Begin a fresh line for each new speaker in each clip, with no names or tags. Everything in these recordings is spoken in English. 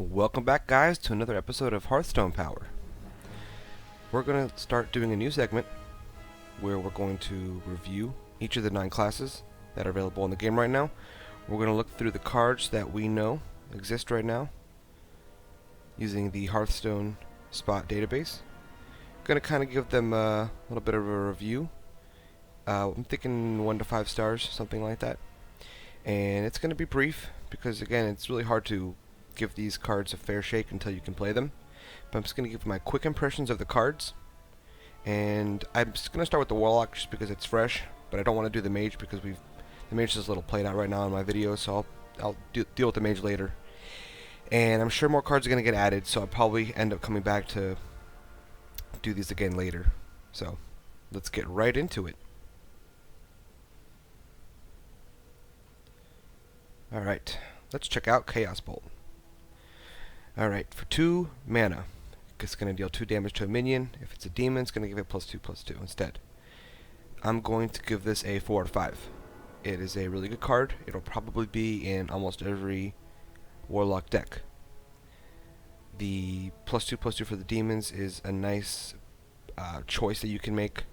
Welcome back, guys, to another episode of Hearthstone Power. We're going to start doing a new segment where we're going to review each of the 9 classes that are available in the game right now. We're going to look through the cards that we know exist right now using the Hearthstone Spot database. Going to kind of give them a little bit of a review. I'm thinking 1 to 5 stars, something like that. And it's going to be brief because, again, it's really hard to give these cards a fair shake until you can play them. But I'm just going to give my quick impressions of the cards. And I'm just going to start with the Warlock just because it's fresh, but I don't want to do the Mage because the Mage is a little played out right now in my video, so I'll deal with the Mage later. And I'm sure more cards are going to get added, so I'll probably end up coming back to do these again later. So let's get right into it. Alright, let's check out Chaos Bolt. Alright, for 2 mana, it's going to deal 2 damage to a minion. If it's a demon, it's going to give it +2/+2 instead. I'm going to give this a 4 out of 5. It is a really good card. It'll probably be in almost every Warlock deck. The +2/+2 for the demons is a nice choice that you can make.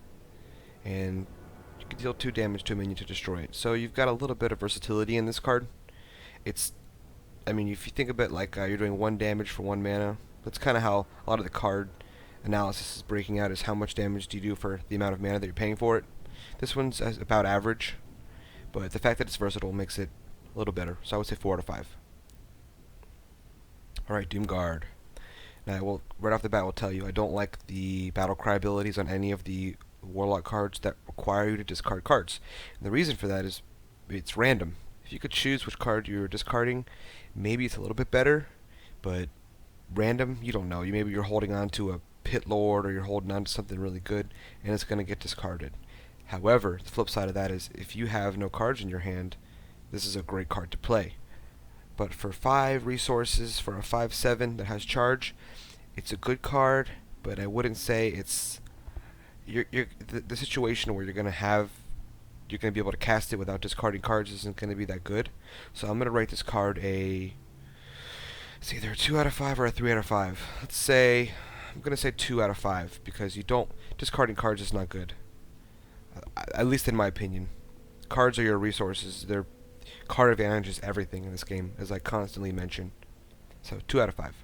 And you can deal 2 damage to a minion to destroy it. So you've got a little bit of versatility in this card. I mean, if you think of it like you're doing 1 damage for 1 mana, that's kind of how a lot of the card analysis is breaking out, is how much damage do you do for the amount of mana that you're paying for it. This one's about average, but the fact that it's versatile makes it a little better, so I would say 4 out of 5. Alright, Doomguard. Now, right off the bat, I will tell you, I don't like the Battlecry abilities on any of the Warlock cards that require you to discard cards. And the reason for that is it's random. If you could choose which card you're discarding, maybe it's a little bit better, but random, you don't know. Maybe you're holding on to a Pit Lord, or you're holding on to something really good, and it's going to get discarded. However, the flip side of that is if you have no cards in your hand, this is a great card to play. But for 5 resources, for a 5/7 that has charge, it's a good card, but I wouldn't say it's the situation where you're going to be able to cast it without discarding cards isn't going to be that good. So I'm going to rate this card it's either a 2 out of 5 or a 3 out of 5. I'm going to say 2 out of 5 because discarding cards is not good. At least in my opinion. Cards are your resources. Card advantage is everything in this game, as I constantly mention. So 2 out of 5.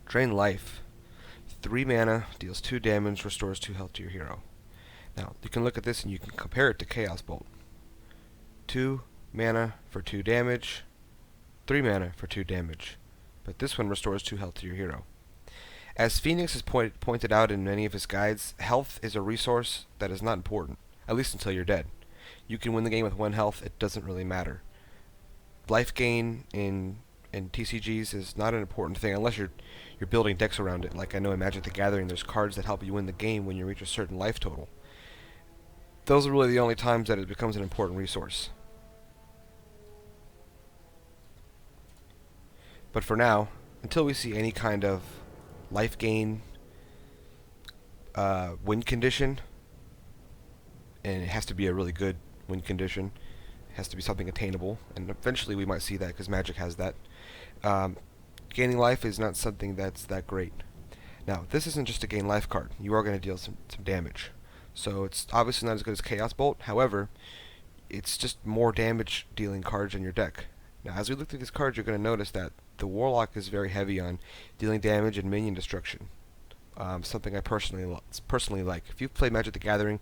Drain Life. 3 mana, deals 2 damage, restores 2 health to your hero. Now, you can look at this and you can compare it to Chaos Bolt. 2 mana for 2 damage, 3 mana for 2 damage. But this one restores 2 health to your hero. As Phoenix has pointed out in many of his guides, health is a resource that is not important, at least until you're dead. You can win the game with 1 health, it doesn't really matter. Life gain in TCGs is not an important thing unless you're building decks around it. Like I know in Magic the Gathering, there's cards that help you win the game when you reach a certain life total. Those are really the only times that it becomes an important resource. But for now, until we see any kind of life gain win condition, and it has to be a really good win condition, it has to be something attainable, and eventually we might see that because Magic has that. Gaining life is not something that's that great. Now, this isn't just a gain life card. You are going to deal some damage. So it's obviously not as good as Chaos Bolt. However, it's just more damage dealing cards in your deck. Now, as we look through these cards, you're going to notice that the Warlock is very heavy on dealing damage and minion destruction. Something I personally like. If you've played Magic the Gathering,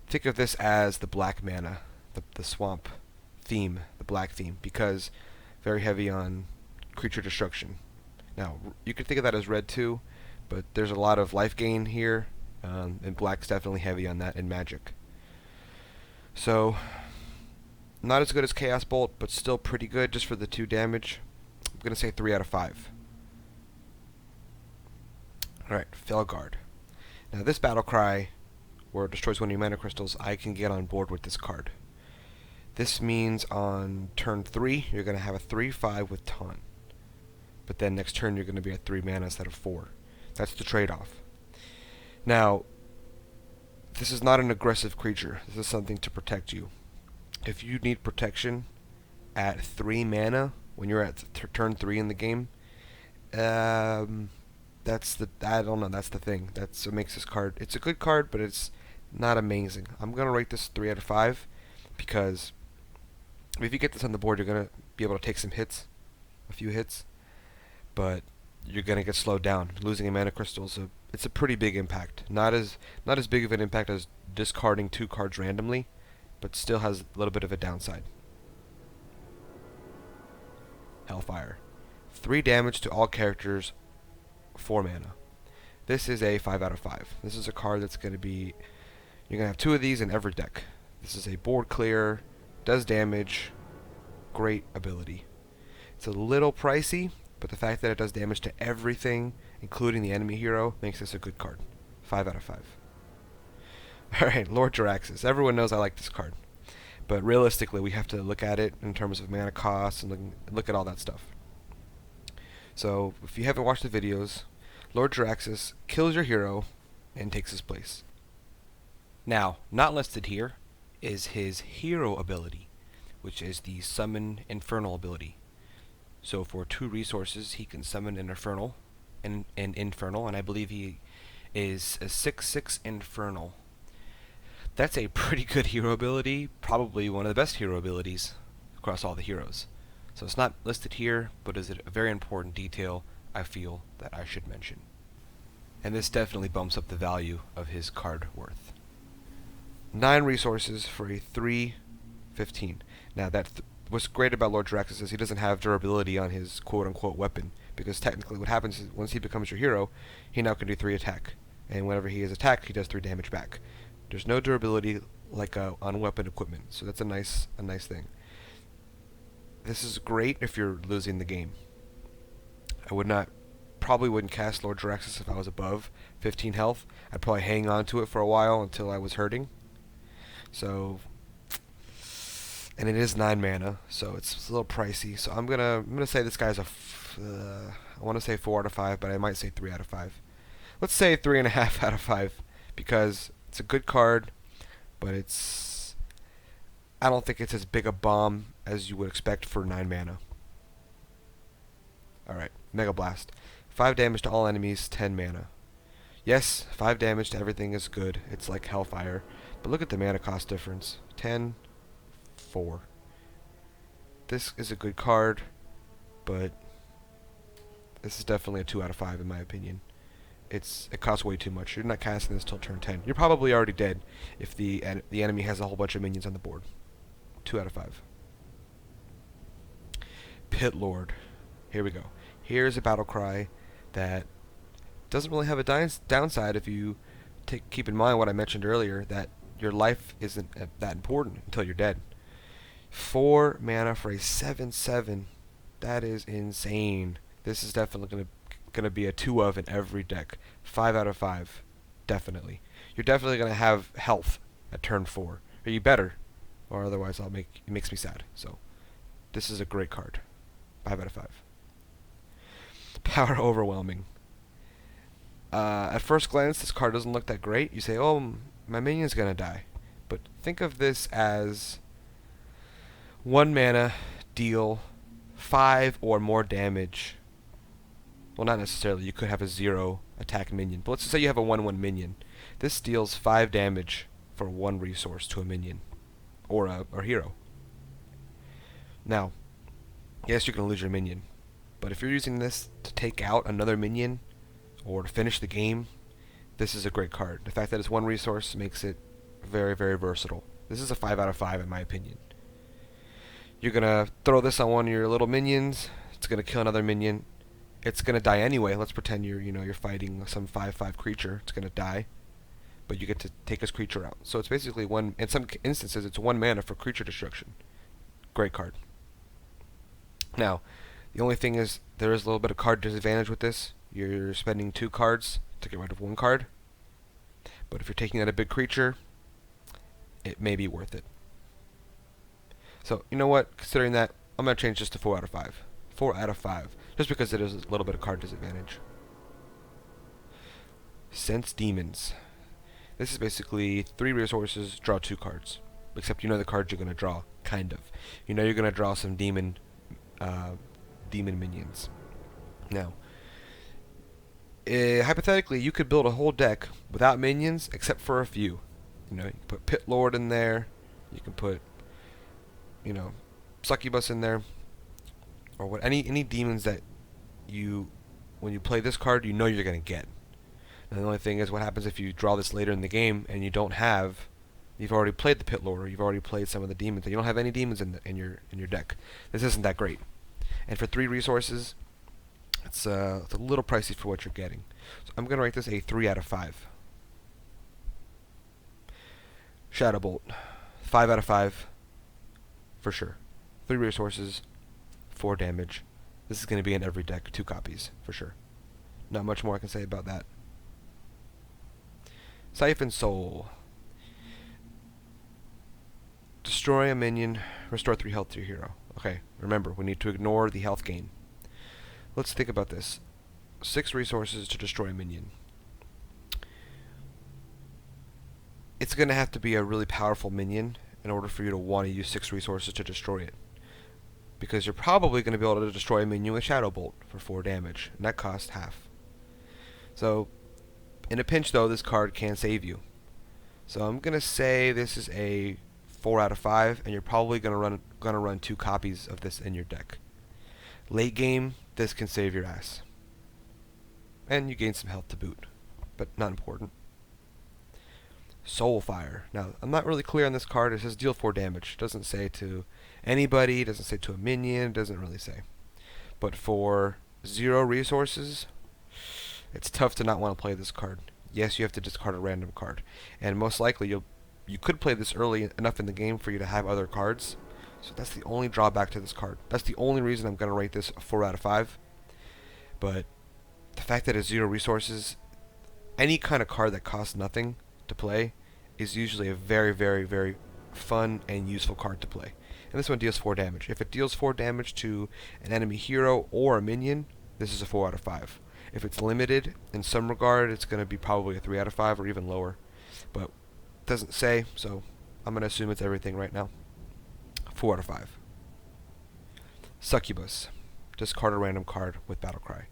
think of this as the black mana, the swamp theme, the black theme, because very heavy on creature destruction. Now, you could think of that as red too, but there's a lot of life gain here. And black's definitely heavy on that in Magic. So, not as good as Chaos Bolt, but still pretty good just for the 2 damage. I'm going to say 3 out of 5. Alright, Felguard. Now this Battlecry, where it destroys 1 of your mana crystals, I can get on board with this card. This means on turn 3, you're going to have a 3/5 with Taunt. But then next turn you're going to be at 3 mana instead of 4. That's the trade-off. Now, this is not an aggressive creature. This is something to protect you. If you need protection at 3 mana when you're at turn 3 in the game. I don't know, that's the thing. That's what makes this card. It's a good card, but it's not amazing. I'm going to rate this 3 out of 5 because if you get this on the board, you're going to be able to take some hits, a few hits, but you're going to get slowed down. Losing a mana crystal it's a pretty big impact. Not as big of an impact as discarding 2 cards randomly, but still has a little bit of a downside. Hellfire. 3 damage to all characters, 4 mana. This is a 5 out of 5. This is a card that's going to be... You're going to have 2 of these in every deck. This is a board clear, does damage, great ability. It's a little pricey, but the fact that it does damage to everything, including the enemy hero, makes this a good card. 5 out of 5. Alright, Lord Jaraxxus. Everyone knows I like this card. But realistically, we have to look at it in terms of mana costs and look at all that stuff. So, if you haven't watched the videos, Lord Jaraxxus kills your hero and takes his place. Now, not listed here is his hero ability, which is the Summon Infernal ability. So for 2 resources, he can summon an Infernal, and I believe he is a 6/6 Infernal. That's a pretty good hero ability, probably one of the best hero abilities across all the heroes. So it's not listed here, but is a very important detail I feel that I should mention. And this definitely bumps up the value of his card worth. 9 resources for a 3/15. Now what's great about Lord Jaraxxus is he doesn't have durability on his quote-unquote weapon, because technically what happens is once he becomes your hero, he now can do 3 attack, and whenever he is attacked, he does 3 damage back. There's no durability like on weapon equipment, so that's a nice thing. This is great if you're losing the game. Probably wouldn't cast Lord Jaraxxus if I was above 15 health. I'd probably hang on to it for a while until I was hurting. So, and it is 9 mana, so it's a little pricey. So I'm gonna say this guy's I want to say 4 out of 5, but I might say 3 out of 5. Let's say 3.5 out of 5 because it's a good card, but I don't think it's as big a bomb as you would expect for 9 mana. Alright, Mega Blast. 5 damage to all enemies, 10 mana. Yes, 5 damage to everything is good. It's like Hellfire. But look at the mana cost difference. 10, 4. This is a good card, but this is definitely a 2 out of 5 in my opinion. It costs way too much. You're not casting this till turn 10. You're probably already dead if the enemy has a whole bunch of minions on the board. 2 out of 5. Pit Lord. Here we go. Here's a battle cry that doesn't really have a downside if you keep in mind what I mentioned earlier, that your life isn't that important until you're dead. 4 mana for a 7/7. That is insane. This is definitely gonna be a 2 of in every deck. 5 out of 5. Definitely. You're definitely gonna have health at turn 4. Or you better, or otherwise it makes me sad. So this is a great card. 5 out of 5. Power Overwhelming. At first glance, this card doesn't look that great. You say, oh, my minion's gonna die. But think of this as 1 mana, deal 5 or more damage. Well, not necessarily. You could have a 0 attack minion. But let's just say you have a 1/1 minion. This deals 5 damage for 1 resource to a minion. Or a hero. Now, yes, you're going to lose your minion. But if you're using this to take out another minion, or to finish the game, this is a great card. The fact that it's 1 resource makes it very, very versatile. This is a 5 out of 5 in my opinion. You're going to throw this on one of your little minions. It's going to kill another minion. It's going to die anyway. Let's pretend you're fighting some 5/5 creature. It's going to die. But you get to take this creature out. So it's basically in some instances, it's 1 mana for creature destruction. Great card. Now, the only thing is, there is a little bit of card disadvantage with this. You're spending 2 cards to get rid of 1 card. But if you're taking out a big creature, it may be worth it. So, you know what? Considering that, I'm going to change this to 4 out of 5. 4 out of 5. Just because it is a little bit of card disadvantage. Sense Demons. This is basically 3 resources, draw 2 cards. Except you know the cards you're going to draw, kind of. You know you're going to draw some demon demon minions. Now, hypothetically, you could build a whole deck without minions except for a few. You know, you can put Pit Lord in there. You can put, you know, Succubus in there, or what any demons that you, when you play this card, you know you're gonna get. And the only thing is, what happens if you draw this later in the game and you don't have, you've already played the Pit Lord, or you've already played some of the demons, and you don't have any demons in your deck. This isn't that great. And for 3 resources, it's a little pricey for what you're getting. So I'm gonna rate this a 3 out of 5. Shadow Bolt, 5 out of 5 for sure. 3 resources, 4 damage. This is going to be in every deck, 2 copies for sure. Not much more I can say about that. Siphon Soul. Destroy a minion, restore 3 health to your hero. Okay, remember, we need to ignore the health gain. Let's think about this. 6 resources to destroy a minion. It's going to have to be a really powerful minion in order for you to want to use 6 resources to destroy it. Because you're probably going to be able to destroy a minion with Shadow Bolt for 4 damage, and that costs half. So, in a pinch though, this card can save you. So I'm going to say this is a 4 out of 5, and you're probably going to run 2 copies of this in your deck. Late game, this can save your ass. And you gain some health to boot, but not important. Soulfire. Now, I'm not really clear on this card. It says deal 4 damage. It doesn't say to anybody, it doesn't say to a minion, it doesn't really say. But for 0 resources, it's tough to not want to play this card. Yes, you have to discard a random card. And most likely, you could play this early enough in the game for you to have other cards. So that's the only drawback to this card. That's the only reason I'm going to rate this a 4 out of 5. But the fact that it's 0 resources, any kind of card that costs nothing to play is usually a very, very, very fun and useful card to play. And this one deals 4 damage. If it deals 4 damage to an enemy hero or a minion, this is a 4 out of 5. If it's limited in some regard, it's going to be probably a 3 out of 5 or even lower. But it doesn't say, so I'm going to assume it's everything right now. 4 out of 5. Succubus. Discard a random card with Battlecry.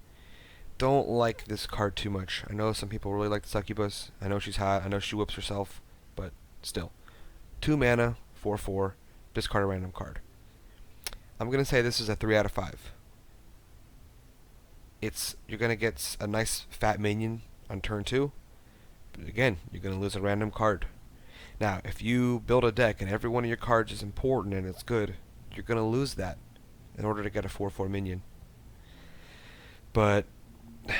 Don't like this card too much. I know some people really like the Succubus. I know she's hot. I know she whips herself. But still. 2 mana, 4/4. Discard a random card. I'm going to say this is a 3 out of 5. You're going to get a nice fat minion on turn 2. But again, you're going to lose a random card. Now, if you build a deck and every one of your cards is important and it's good, you're going to lose that in order to get a 4/4 minion. But,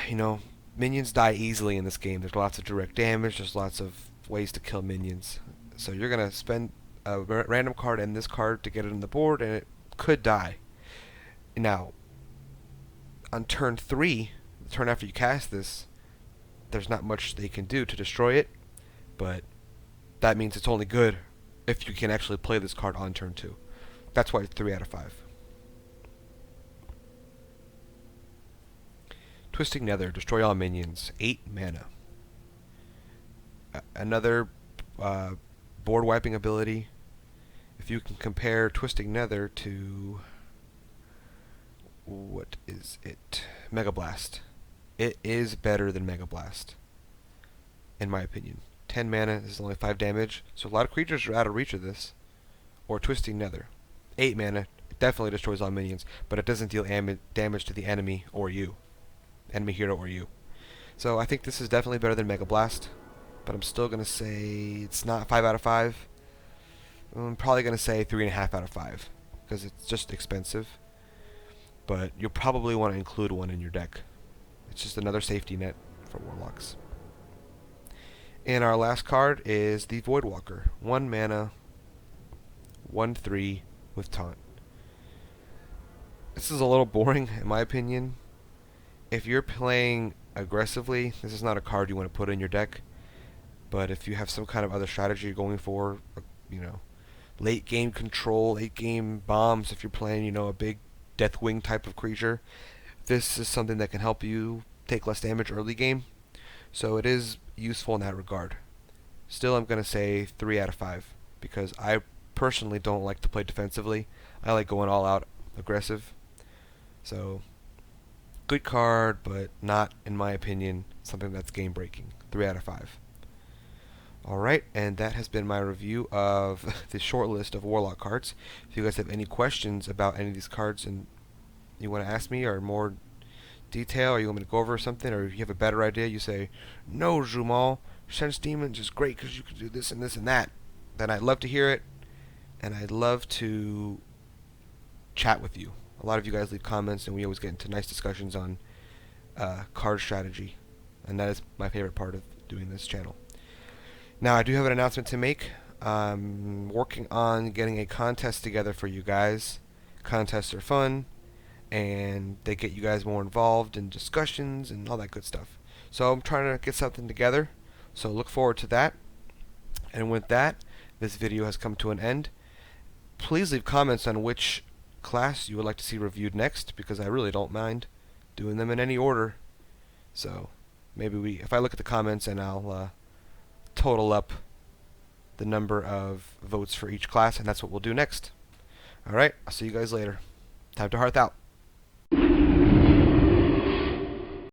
you know, minions die easily in this game. There's lots of direct damage. There's lots of ways to kill minions. So you're going to spend a random card and this card to get it on the board, and it could die. Now, on turn 3, the turn after you cast this, there's not much they can do to destroy it, but that means it's only good if you can actually play this card on turn 2. That's why it's 3 out of 5. Twisting Nether, destroy all minions, 8 mana. Another board wiping ability. If you can compare Twisting Nether to, what is it? Mega Blast. It is better than Mega Blast, in my opinion. 10 mana, this is only 5 damage, so a lot of creatures are out of reach of this. Or Twisting Nether. 8 mana, it definitely destroys all minions, but it doesn't deal damage to the enemy or you. Enemy hero or you. So I think this is definitely better than Mega Blast, but I'm still going to say it's not 5 out of 5. I'm probably going to say 3.5 out of 5, because it's just expensive. But you'll probably want to include one in your deck. It's just another safety net for Warlocks. And our last card is the Voidwalker. 1 mana, 1/3 with Taunt. This is a little boring, in my opinion. If you're playing aggressively, this is not a card you want to put in your deck. But if you have some kind of other strategy you're going for, you know, late game control, late game bombs, if you're playing, you know, a big Deathwing type of creature, this is something that can help you take less damage early game. So it is useful in that regard. Still, I'm going to say 3 out of 5, because I personally don't like to play defensively. I like going all out aggressive. So, good card, but not, in my opinion, something that's game breaking. 3 out of 5. Alright, and that has been my review of the short list of Warlock cards. If you guys have any questions about any of these cards and you want to ask me, or more detail, or you want me to go over something, or if you have a better idea, you say, no, Jumal, Sense Demon's is great because you can do this and this and that, then I'd love to hear it, and I'd love to chat with you. A lot of you guys leave comments, and we always get into nice discussions on card strategy, and that is my favorite part of doing this channel. Now, I do have an announcement to make. I'm working on getting a contest together for you guys. Contests are fun, and they get you guys more involved in discussions and all that good stuff. So I'm trying to get something together, so look forward to that. And with that, this video has come to an end. Please leave comments on which class you would like to see reviewed next, because I really don't mind doing them in any order. So maybe if I look at the comments, and I'll total up the number of votes for each class, and that's what we'll do next. Alright, I'll see you guys later. Time to Hearth out.